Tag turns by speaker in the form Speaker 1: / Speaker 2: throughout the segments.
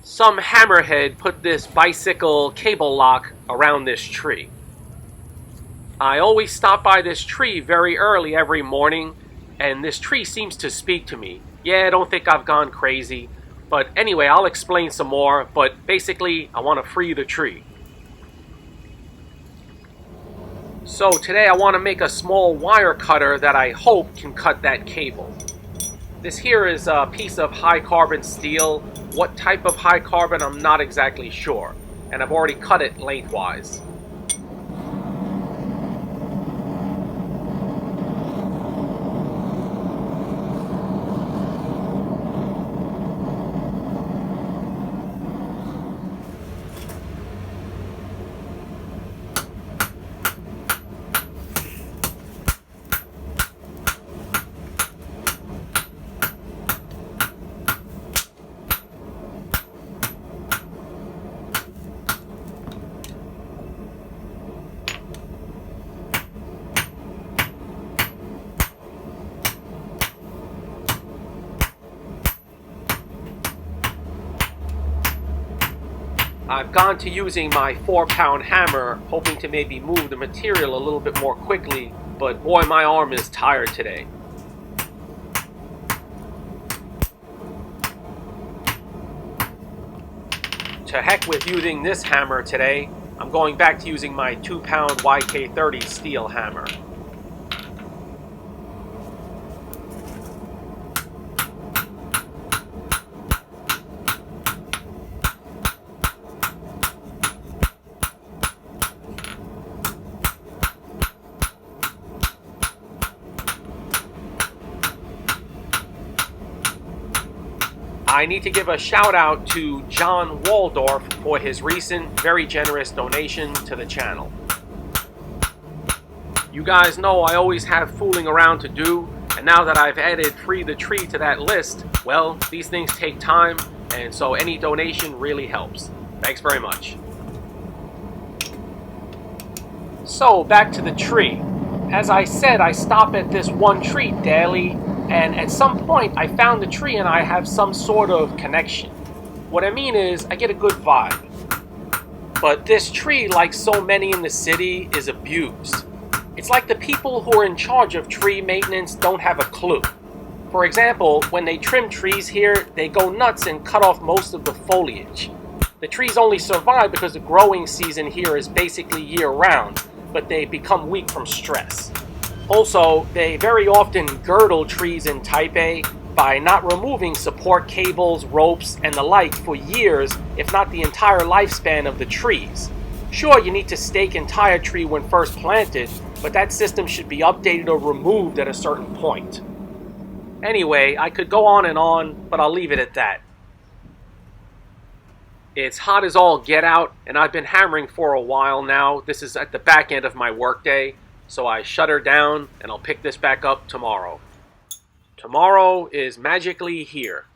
Speaker 1: Some hammerhead put this bicycle cable lock around this tree. I always stop by this tree very early every morning, and this tree seems to speak to me. Yeah, don't think I've gone crazy. But anyway, I'll explain some more, but basically, I want to free the tree. So today I want to make a small wire cutter that I hope can cut that cable. This here is a piece of high carbon steel. What type of high carbon, I'm not exactly sure. And I've already cut it lengthwise. I've gone to using my 4-pound hammer, hoping to maybe move the material a little bit more quickly, but boy, my arm is tired today. To heck with using this hammer today, I'm going back to using my 2-pound YK30 steel hammer. I need to give a shout out to John Waldorf for his recent very generous donation to the channel. You guys know I always have fooling around to do, and now that I've added Free the Tree to that list, well, these things take time, and so any donation really helps. Thanks very much. So, back to the tree. As I said, I stop at this one tree daily, and at some point I found the tree and I have some sort of connection. What I mean is, I get a good vibe. But this tree, like so many in the city, is abused. It's like the people who are in charge of tree maintenance don't have a clue. For example, when they trim trees here, they go nuts and cut off most of the foliage. The trees only survive because the growing season here is basically year-round, but they become weak from stress. Also, they very often girdle trees in Type A by not removing support cables, ropes, and the like for years, if not the entire lifespan of the trees. Sure, you need to stake entire tree when first planted, but that system should be updated or removed at a certain point. Anyway, I could go on, but I'll leave it at that. It's hot as all get out, and I've been hammering for a while now. This is at the back end of my workday. So I shut her down, and I'll pick this back up tomorrow. Tomorrow is magically here.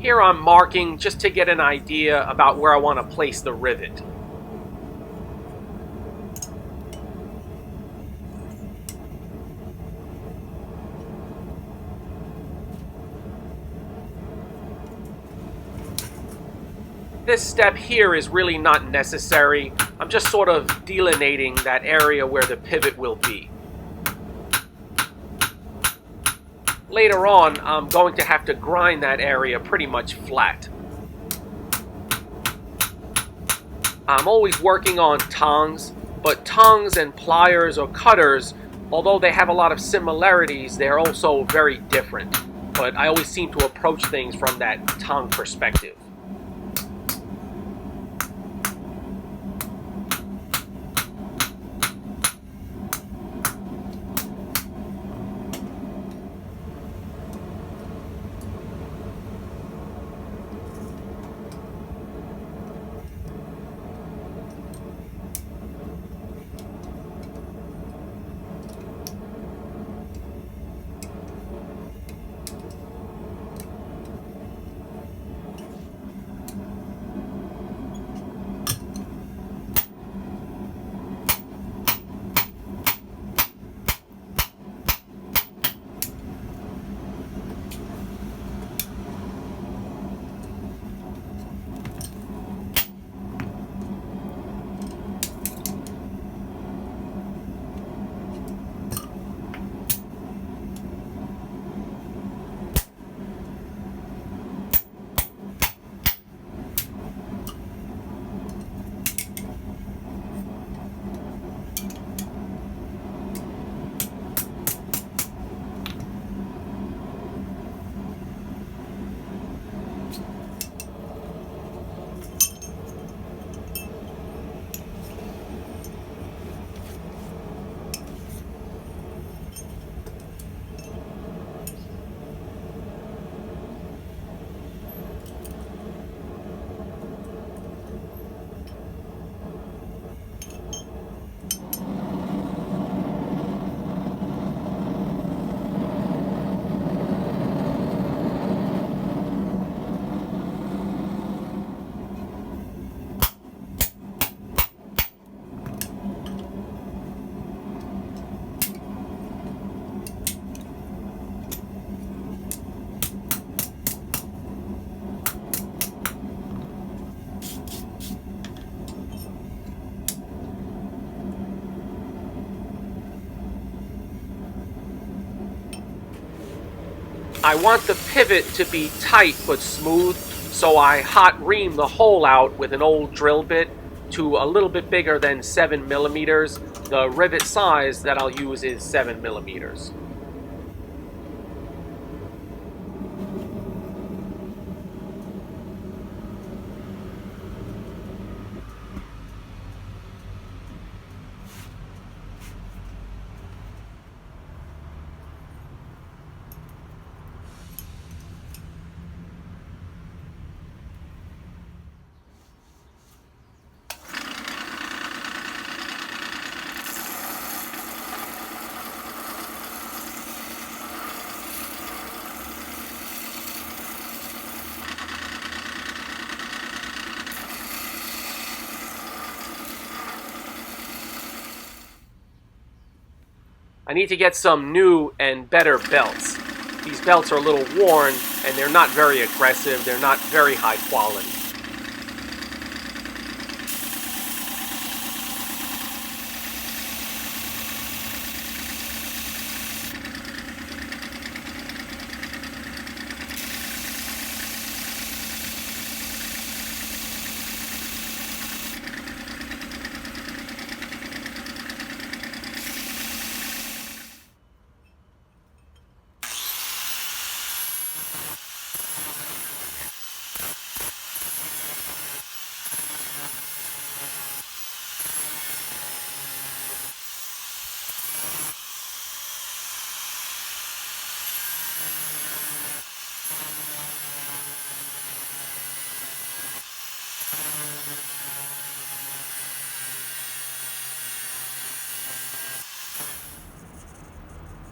Speaker 1: Here I'm marking just to get an idea about where I want to place the rivet. This step here is really not necessary. I'm just sort of delineating that area where the pivot will be. Later on, I'm going to have to grind that area pretty much flat. I'm always working on tongs, but tongs and pliers or cutters, although they have a lot of similarities, they're also very different. But I always seem to approach things from that tong perspective. I want the pivot to be tight but smooth, so I hot ream the hole out with an old drill bit to a little bit bigger than 7 millimeters. The rivet size that I'll use is 7 millimeters. I need to get some new and better belts. These belts are a little worn and they're not very aggressive, they're not very high quality.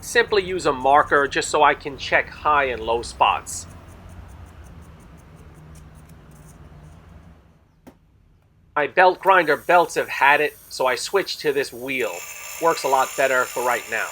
Speaker 1: Simply use a marker just so I can check high and low spots. My belt grinder belts have had it, so I switched to this wheel. Works a lot better for right now.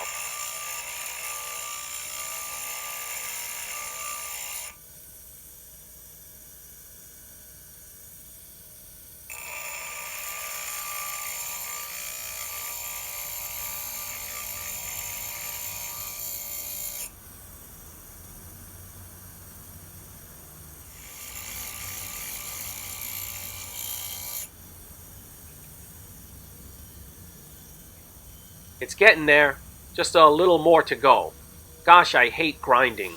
Speaker 1: It's getting there. Just a little more to go. Gosh, I hate grinding.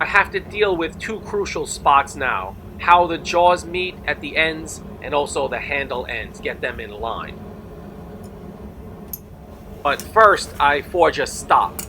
Speaker 1: I have to deal with two crucial spots now. How the jaws meet at the ends, and also the handle ends. Get them in line. But first, I forge a stop.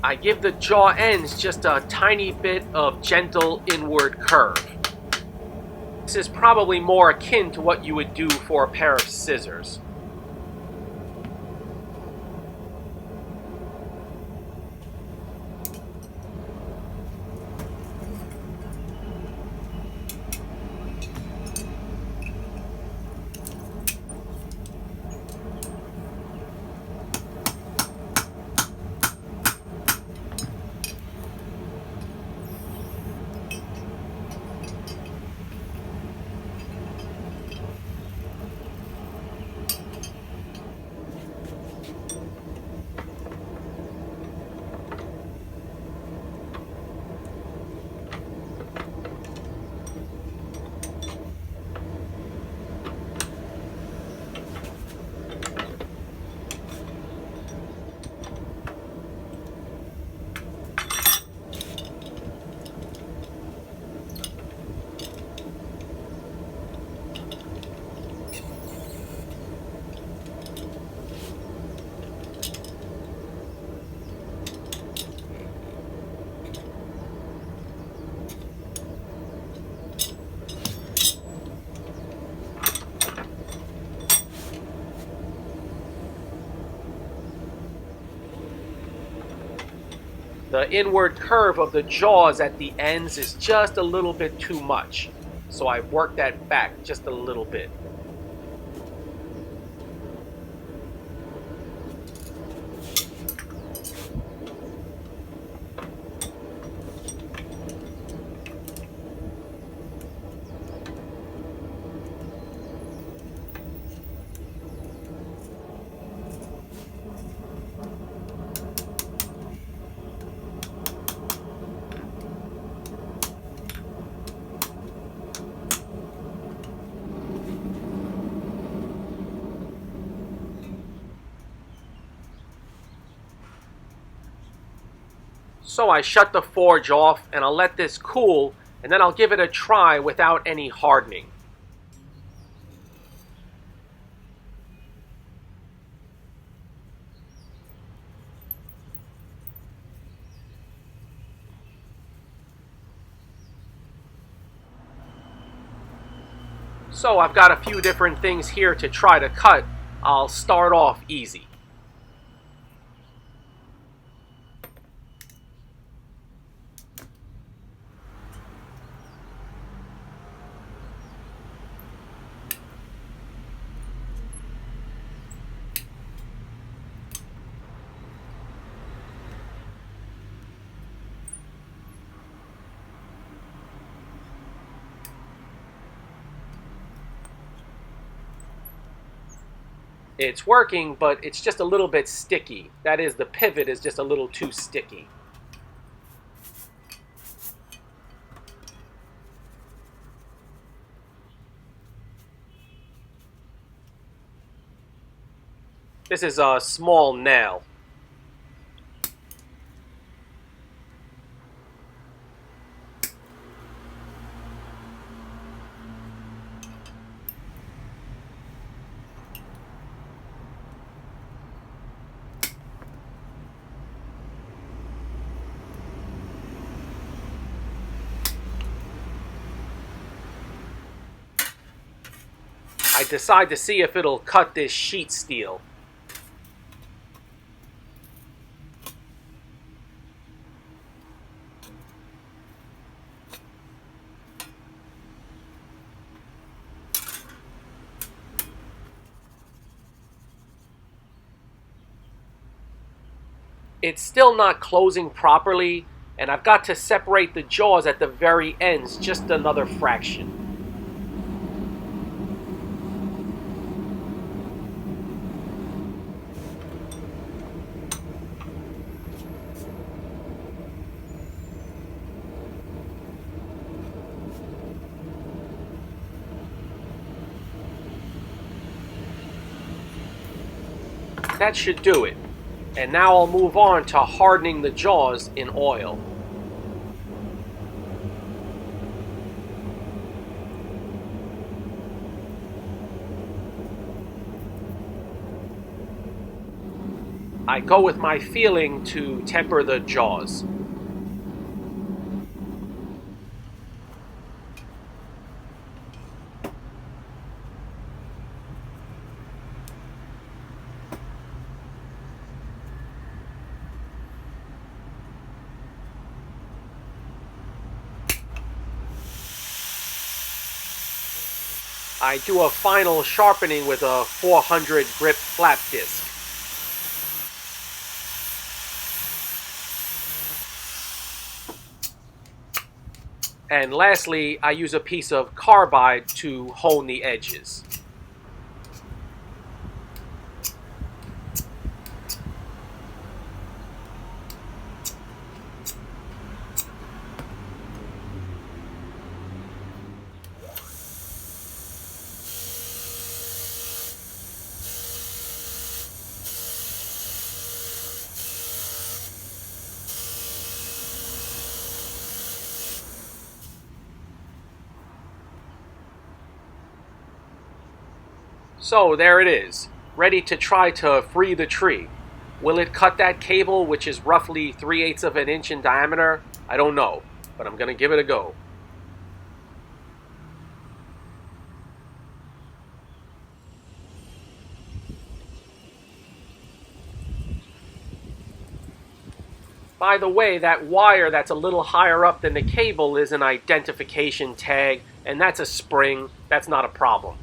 Speaker 1: I give the jaw ends just a tiny bit of gentle inward curve. This is probably more akin to what you would do for a pair of scissors. The inward curve of the jaws at the ends is just a little bit too much, so I work that back just a little bit. So I shut the forge off and I'll let this cool, and then I'll give it a try without any hardening. So I've got a few different things here to try to cut. I'll start off easy. It's working, but it's just a little bit sticky. That is, the pivot is just a little too sticky. This is a small nail. I decide to see if it'll cut this sheet steel. It's still not closing properly, and I've got to separate the jaws at the very ends just another fraction. That should do it. And now I'll move on to hardening the jaws in oil. I go with my feeling to temper the jaws. I do a final sharpening with a 400 grip flap disc. And lastly, I use a piece of carbide to hone the edges. So there it is, ready to try to free the tree. Will it cut that cable, which is roughly 3/8 of an inch in diameter? I don't know, but I'm going to give it a go. By the way, that wire that's a little higher up than the cable is an identification tag, and that's a spring. That's not a problem.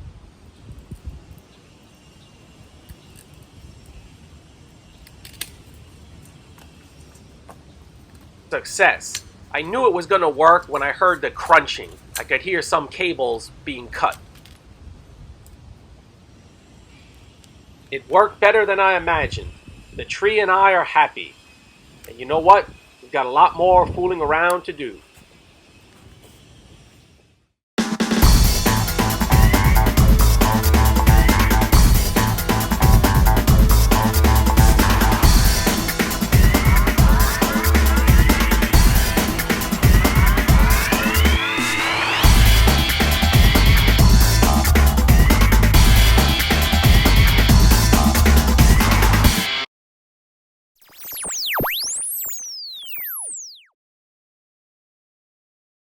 Speaker 1: Success. I knew it was going to work when I heard the crunching. I could hear some cables being cut. It worked better than I imagined. The tree and I are happy. And you know what? We've got a lot more fooling around to do.